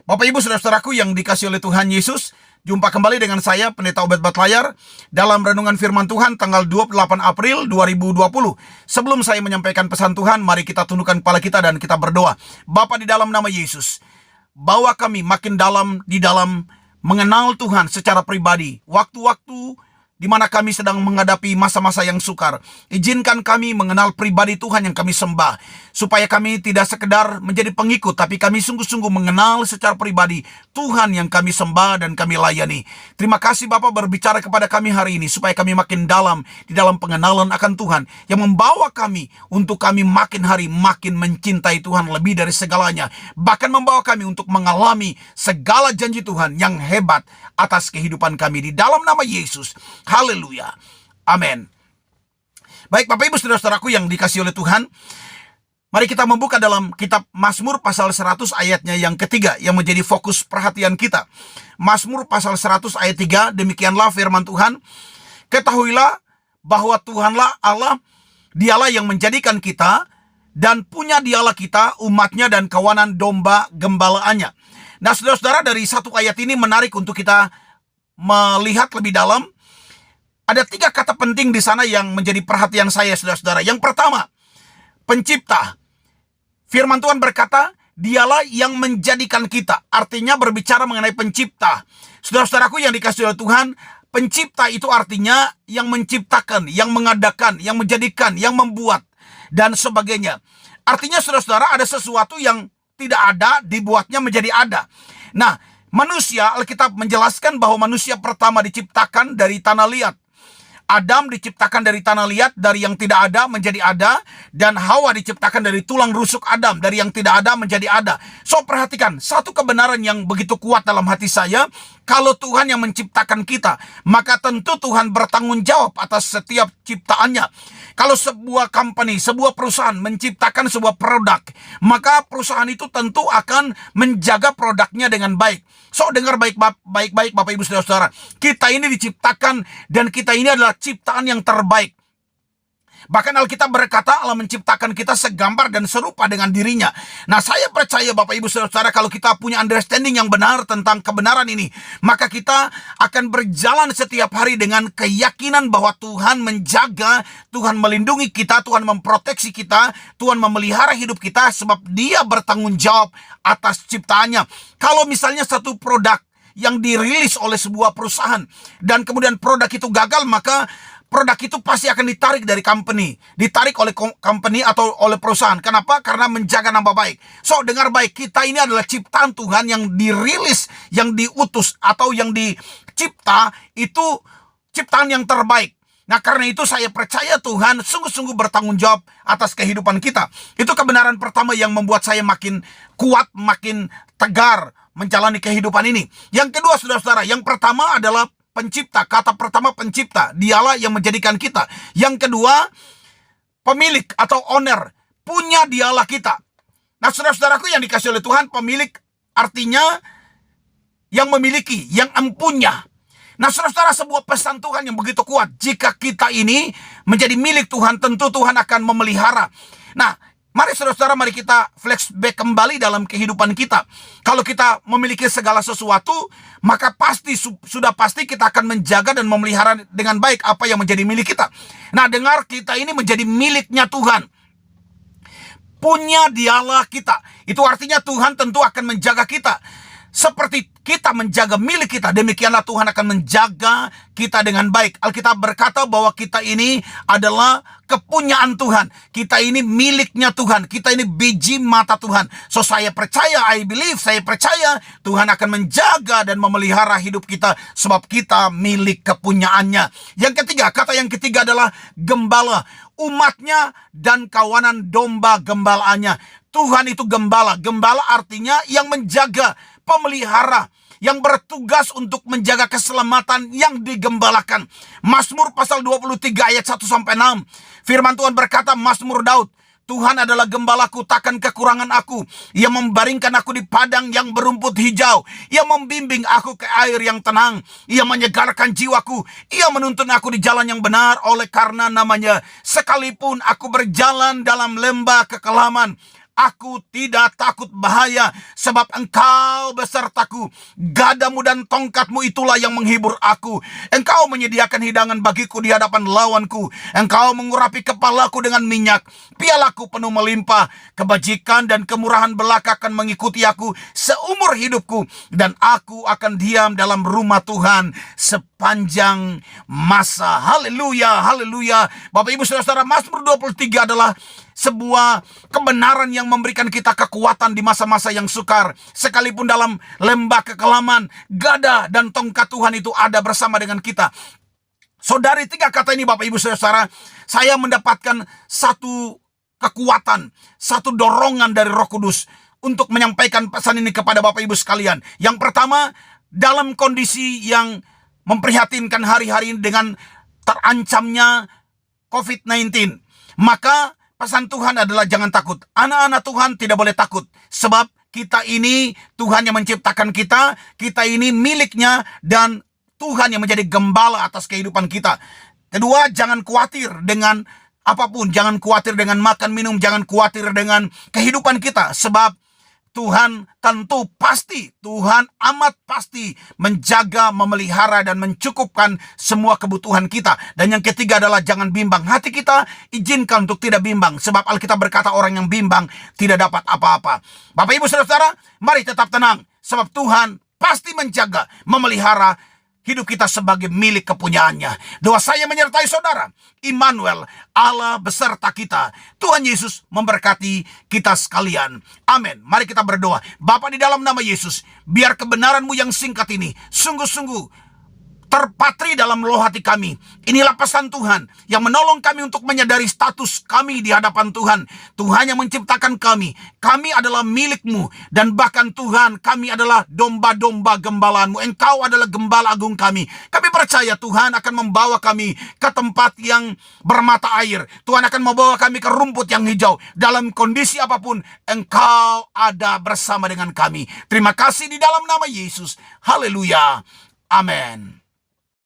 Bapak Ibu Saudara-saudaraku yang dikasihi oleh Tuhan Yesus, jumpa kembali dengan saya Pendeta Obed Batlayar dalam renungan firman Tuhan tanggal 28 April 2020. Sebelum saya menyampaikan pesan Tuhan, mari kita tundukkan kepala kita dan kita berdoa. Bapa, di dalam nama Yesus, bawa kami makin dalam di dalam mengenal Tuhan secara pribadi. Waktu-waktu di mana kami sedang menghadapi masa-masa yang sukar, izinkan kami mengenal pribadi Tuhan yang kami sembah, supaya kami tidak sekedar menjadi pengikut, tapi kami sungguh-sungguh mengenal secara pribadi Tuhan yang kami sembah dan kami layani. Terima kasih Bapa berbicara kepada kami hari ini, supaya kami makin dalam di dalam pengenalan akan Tuhan, yang membawa kami untuk kami makin hari makin mencintai Tuhan lebih dari segalanya, bahkan membawa kami untuk mengalami segala janji Tuhan yang hebat atas kehidupan kami. Di dalam nama Yesus, haleluya, amin. Baik Bapak Ibu Saudara-saudaraku yang dikasihi oleh Tuhan, mari kita membuka dalam kitab Mazmur pasal 100 ayatnya yang ketiga, yang menjadi fokus perhatian kita. Mazmur pasal 100 ayat 3, demikianlah firman Tuhan, ketahuilah bahwa Tuhanlah Allah, dialah yang menjadikan kita, dan punya dialah kita, umatnya dan kawanan domba gembalaannya. Nah saudara-saudara, dari satu ayat ini menarik untuk kita melihat lebih dalam. Ada 3 kata penting di sana yang menjadi perhatian saya, saudara-saudara. Yang pertama, pencipta. Firman Tuhan berkata, dialah yang menjadikan kita. Artinya berbicara mengenai pencipta. Saudara-saudaraku yang dikasihi oleh Tuhan, pencipta itu artinya yang menciptakan, yang mengadakan, yang menjadikan, yang membuat, dan sebagainya. Artinya saudara-saudara, ada sesuatu yang tidak ada, dibuatnya menjadi ada. Nah, manusia, Alkitab menjelaskan bahwa manusia pertama diciptakan dari tanah liat. Adam diciptakan dari tanah liat, dari yang tidak ada menjadi ada. Dan Hawa diciptakan dari tulang rusuk Adam, dari yang tidak ada menjadi ada. So, perhatikan, satu kebenaran yang begitu kuat dalam hati saya. Kalau Tuhan yang menciptakan kita, maka tentu Tuhan bertanggung jawab atas setiap ciptaannya. Kalau sebuah company, sebuah perusahaan menciptakan sebuah produk, maka perusahaan itu tentu akan menjaga produknya dengan baik. So, dengar baik-baik Bapak Ibu Saudara-saudara. Kita ini diciptakan dan kita ini adalah ciptaan yang terbaik. Bahkan Alkitab berkata Allah menciptakan kita segambar dan serupa dengan dirinya. Nah, saya percaya Bapak Ibu Saudara, kalau kita punya understanding yang benar tentang kebenaran ini, maka kita akan berjalan setiap hari dengan keyakinan bahwa Tuhan menjaga, Tuhan melindungi kita, Tuhan memproteksi kita, Tuhan memelihara hidup kita, sebab Dia bertanggung jawab atas ciptaannya. Kalau misalnya satu produk yang dirilis oleh sebuah perusahaan dan kemudian produk itu gagal, maka produk itu pasti akan ditarik dari company, ditarik oleh company atau oleh perusahaan. Kenapa? Karena menjaga nama baik. So, dengar baik, kita ini adalah ciptaan Tuhan yang dirilis, yang diutus atau yang dicipta, itu ciptaan yang terbaik. Nah, karena itu saya percaya Tuhan sungguh-sungguh bertanggung jawab atas kehidupan kita. Itu kebenaran pertama yang membuat saya makin kuat, makin tegar menjalani kehidupan ini. Yang kedua, saudara-saudara, yang pertama adalah pencipta. Kata pertama pencipta, dialah yang menjadikan kita. Yang kedua, pemilik atau owner, punya dialah kita. Nah, saudara-saudaraku yang dikasihi oleh Tuhan, pemilik artinya yang memiliki, yang empunya. Nah, saudara-saudara, sebuah pesan Tuhan yang begitu kuat. Jika kita ini menjadi milik Tuhan, tentu Tuhan akan memelihara. Nah, mari saudara-saudara, mari kita flashback kembali dalam kehidupan kita. Kalau kita memiliki segala sesuatu, maka sudah pasti kita akan menjaga dan memelihara dengan baik apa yang menjadi milik kita. Nah, dengar, kita ini menjadi miliknya Tuhan. Punya dialah kita. Itu artinya Tuhan tentu akan menjaga kita. Seperti kita menjaga milik kita, demikianlah Tuhan akan menjaga kita dengan baik. Alkitab berkata bahwa kita ini adalah kepunyaan Tuhan. Kita ini miliknya Tuhan. Kita ini biji mata Tuhan. So, saya percaya, saya percaya Tuhan akan menjaga dan memelihara hidup kita, sebab kita milik kepunyaannya. Yang ketiga, kata yang ketiga adalah gembala. Umatnya dan kawanan domba gembalaannya. Tuhan itu gembala. Gembala artinya yang menjaga, pemelihara, yang bertugas untuk menjaga keselamatan yang digembalakan. Mazmur pasal 23 ayat 1-6. Firman Tuhan berkata, Mazmur Daud, Tuhan adalah gembalaku, takkan kekurangan aku. Ia membaringkan aku di padang yang berumput hijau. Ia membimbing aku ke air yang tenang. Ia menyegarkan jiwaku. Ia menuntun aku di jalan yang benar oleh karena namanya. Sekalipun aku berjalan dalam lembah kekelaman, Aku tidak takut bahaya, sebab Engkau besertaku. Gadamu dan tongkatmu itulah yang menghibur aku. Engkau menyediakan hidangan bagiku di hadapan lawanku. Engkau mengurapi kepalaku dengan minyak. Pialaku penuh melimpah. Kebajikan dan kemurahan belaka akan mengikuti aku seumur hidupku, dan aku akan diam dalam rumah Tuhan sepanjang masa. Haleluya, haleluya. Bapak Ibu Saudara, Mazmur 23 adalah sebuah kebenaran yang memberikan kita kekuatan di masa-masa yang sukar. Sekalipun dalam lembah kekelaman, gada dan tongkat Tuhan itu ada bersama dengan kita. Saudari, 3 kata ini Bapak Ibu Saudara, saya mendapatkan satu kekuatan, satu dorongan dari Roh Kudus untuk menyampaikan pesan ini kepada Bapak Ibu sekalian. Yang pertama, dalam kondisi yang memprihatinkan hari-hari ini dengan terancamnya COVID-19, maka pesan Tuhan adalah jangan takut. Anak-anak Tuhan tidak boleh takut, sebab kita ini Tuhan yang menciptakan kita, kita ini miliknya, dan Tuhan yang menjadi gembala atas kehidupan kita. Kedua, jangan khawatir dengan apapun, jangan khawatir dengan makan minum, jangan khawatir dengan kehidupan kita, sebab Tuhan tentu pasti, Tuhan amat pasti menjaga, memelihara, dan mencukupkan semua kebutuhan kita. Dan yang ketiga adalah jangan bimbang. Hati kita izinkan untuk tidak bimbang, sebab Alkitab berkata orang yang bimbang tidak dapat apa-apa. Bapak Ibu Saudara, mari tetap tenang, sebab Tuhan pasti menjaga, memelihara hidup kita sebagai milik kepunyaannya. Doa saya menyertai saudara, Immanuel, Allah beserta kita. Tuhan Yesus memberkati kita sekalian. Amin. Mari kita berdoa. Bapa, di dalam nama Yesus, biar kebenaran-Mu yang singkat ini sungguh-sungguh terpatri dalam loh hati kami. Inilah pesan Tuhan yang menolong kami untuk menyadari status kami di hadapan Tuhan. Tuhan yang menciptakan kami. Kami adalah milik-Mu. Dan bahkan Tuhan, kami adalah domba-domba gembalaan-Mu. Engkau adalah gembala agung kami. Kami percaya Tuhan akan membawa kami ke tempat yang bermata air. Tuhan akan membawa kami ke rumput yang hijau. Dalam kondisi apapun, Engkau ada bersama dengan kami. Terima kasih di dalam nama Yesus. Haleluya. Amin.